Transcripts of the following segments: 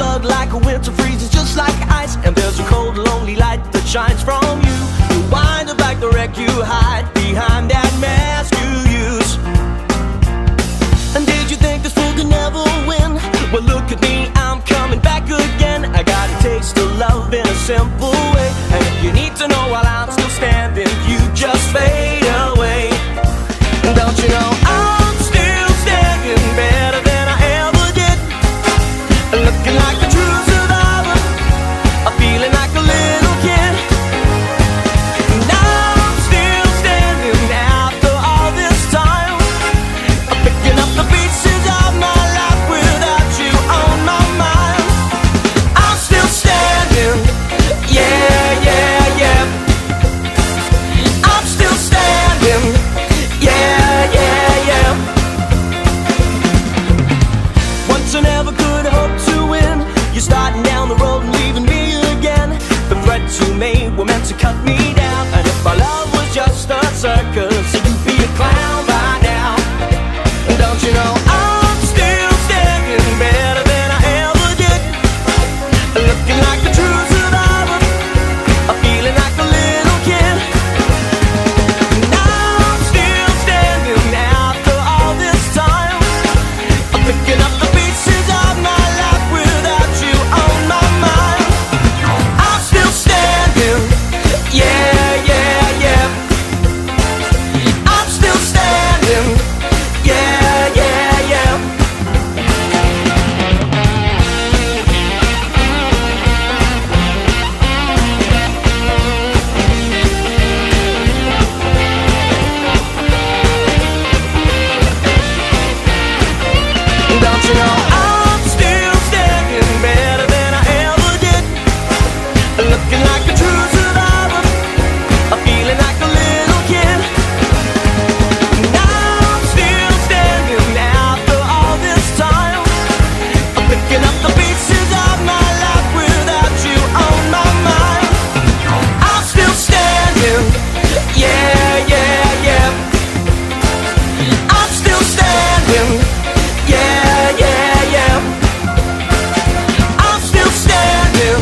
blood like a winter freezes just like ice. And there's a cold, lonely light that shines from you. You wind up like the wreck you hide behind that mask you use. And did you think this fool could never win? Well, look at me, I'm coming back again. I got a taste of love in a simple way. And if you need to know while I'm still standing, you just fade away. Don't you know I'm still standing better than I ever did? Looking like a true survivor, feeling like a little kid. Now I'm still standing after all this time, picking up the pieces of my life without you on my mind. I'm still standing, yeah, yeah, yeah. I'm still standing, yeah, yeah, yeah. Once I never could hope to win. You're starting down the road and leaving me again. The threats you made were meant to cut me down. And if our love was just a circus, you'd be a clown by now. Don't you know I'm still standing better than I ever did? Looking like a true survivor, feeling like a little kid. Now I'm still standing after all this time, picking up the pieces of my life without you on my mind. I'm still standing, yeah, yeah, yeah. I'm still standing, yeah, yeah, yeah. Don't you know I'm still standing better than I ever did? Looking like a true survivor, feeling like a little kid. Now I'm still standing after all this time, picking up the pieces of my life without you on my mind. I'm still standing, yeah, yeah, yeah. I'm still standing, yeah, yeah, yeah. I'm still standing,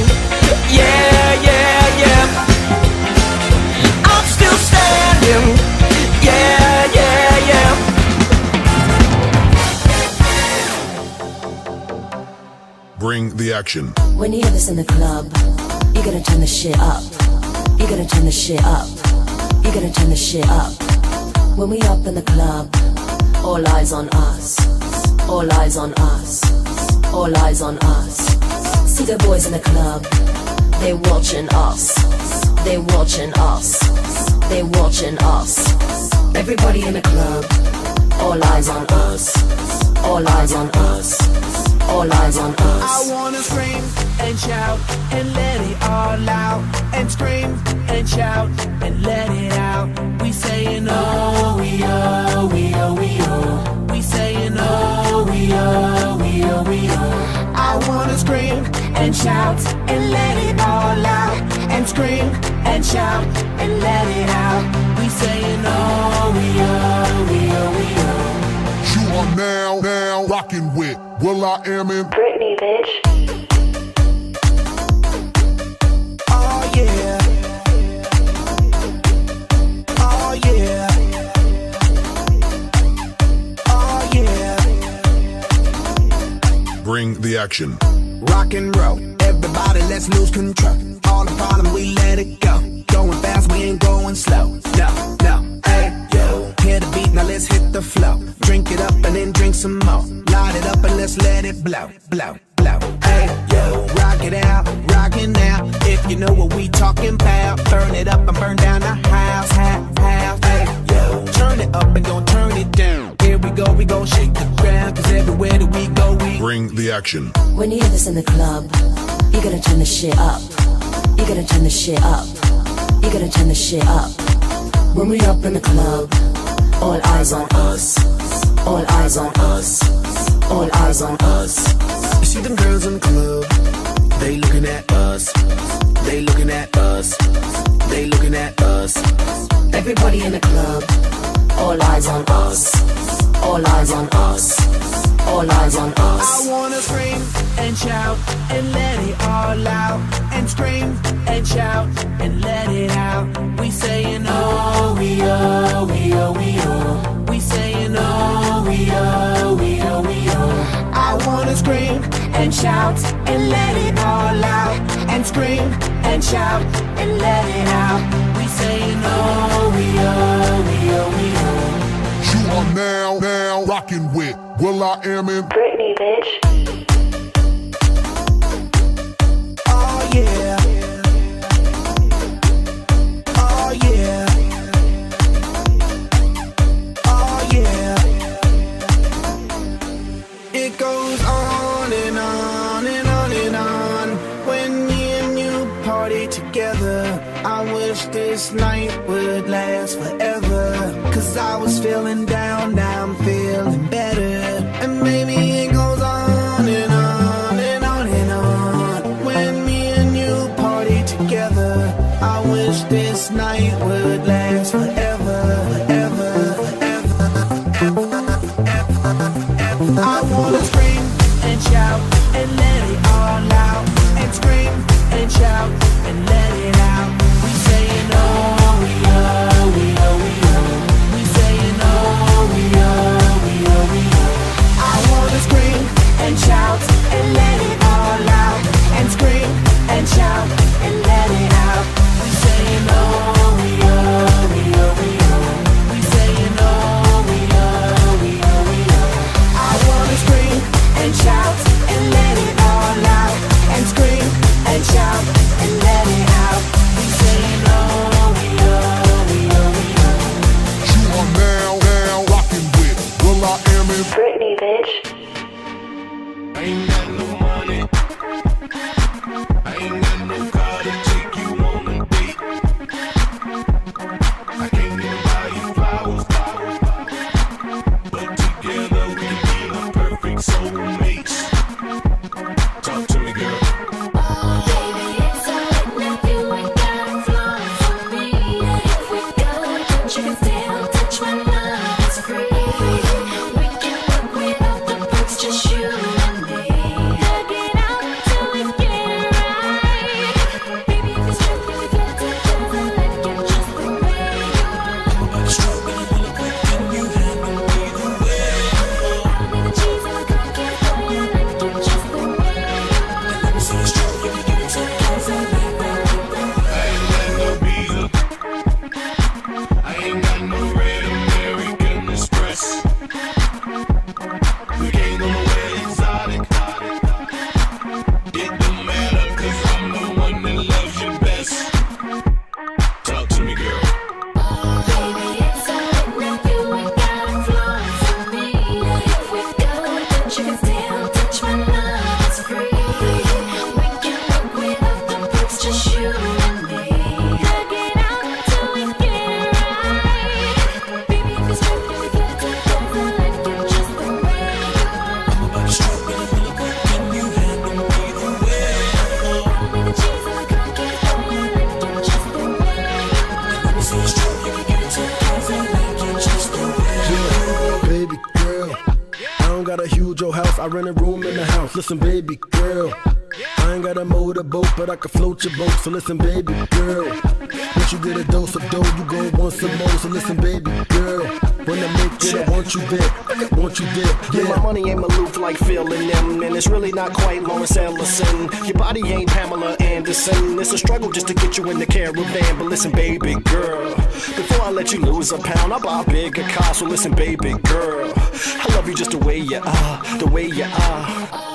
yeah, yeah, yeah. I'm still standing, yeah, yeah, yeah. Bring the action. When you hear this in the club, you gotta turn the shit up. You gotta turn the shit up. You gotta turn the shit up. When we up in the club, all eyes on us. All eyes on us. All eyes on us. See the boys in the club, they watching us. They watching us. They watching us. Everybody in the club, all eyes on us. All eyes on us. All eyes on us. I wanna scream and shout and let it all out. And scream and shout and let it out. We saying oh, we oh, we oh, we oh. We saying oh, we oh, we oh, we oh. I wanna scream and shout and let it all out. And scream and shout and let it out. We saying oh, we oh, we oh, we oh. You are now rocking with will.i.am in Britney, bitch. Oh yeah. Oh yeah. Oh yeah. Bring the action. Rock and roll, everybody let's lose control. All the problem we let it go. Going fast, we ain't going slow. No, no, hey, yo. Hear the beat, now let's hit the flow. Drink it up and then drink some more. Light it up and let's let it blow, blow, blow. Hey, yo, rock it out, rock it now. If you know what we talking about, burn it up and burn down the house, house. Hey, yo, turn it up and don't turn it down. Here we go, shake the ground. Cause everywhere that we go, we Bring the action. When you hear this in the club, you gotta turn the shit up. You gotta turn the shit up. You gotta turn the shit up. When we up in the club, all eyes on us. All eyes on us. All eyes on us. You see them girls in the club, they looking at us. They looking at us. They looking at us. Everybody in the club, all eyes on us. All eyes on us. All eyes on us. I wanna scream and shout and let it all out. And scream and shout and let it out. We saying oh, we oh, we oh, we oh. We saying oh, we oh, we oh, we oh. I wanna scream and shout and let it all out. And scream and shout and let it out. We saying oh, we oh, we oh, we oh. You are now rocking with will.i.am in Britney, bitch. Oh yeah. Oh yeah. Oh yeah. It goes on and on and on and on. When me and you party together, I wish this night would last forever. Cause I was feeling down, now I'm feeling better. And maybe it goes on and on and on and on. When me and you party together, I wish this night would last forever, forever, forever, forever. I wanna scream and shout and let it all out. And scream and shout and let it out. We saying oh, we oh, we oh, we oh. We saying oh, we oh, we oh, we oh. I wanna scream and shout and let it all out. And scream and shout and let it out. We saying oh, we oh, we oh, we oh. We saying oh, we oh, we oh, we oh. I wanna scream and shout and let it all out. And scream and shout and let it out. We saying oh, we oh, we oh, we oh. You are now rocking with will.i.am in Britney, bitch. I ain't got no money. I ain't got no car to take you on a date. I can't even buy you flowers. But together we be the perfect soulmates. Talk to me, girl. Baby, it's alright now, you ain't got flaws for me. If we go, but you can still touch my love, it's free. We can work without the perks, just you and me. Hug it out till we get it right. Baby, if it's true, we get together like you're just the way you are. But stroking a little quick, can you handle me the way? I'll be the cheese on the cocktail for you like you're just the way you are. Let me see you stroke, you get it together like that. I ain't got no visa. I ain't got no red American Express. We can't go nowhere exotic. It don't matter, cause I'm the one that loves you best. Talk to me, girl. Baby, it's alright now, you ain't got flaws for me. If we go, but you can still touch my love, it's free. We can work without the perks, just you and me. Hug it out till we get it right. Baby, if it's true, we get together like you're just the way you are. But stroking a little quick, can you handle me the way? I'll be the cheese on the cocktail for you like you're just the way you are. Let me see you stroke, you get it together like you're just the way you are. Baby girl, I don't got a huge old house, I rent a room in the house. Listen, baby girl, I ain't got a motorboat, but I can float your boat. So listen, baby girl, once you get a dose of dough, you go want some more. So listen, baby girl, when I make it, I want you there, want you there. Yeah, my money ain't Maloof like Phil and them, and it's really not quite Lawrence Ellison. Your body ain't Pamela Anderson. It's a struggle just to get you in the caravan. But listen, baby girl, before I let you lose a pound, I'll buy a bigger car. So listen, baby girl, I love you just the way you are, the way you are.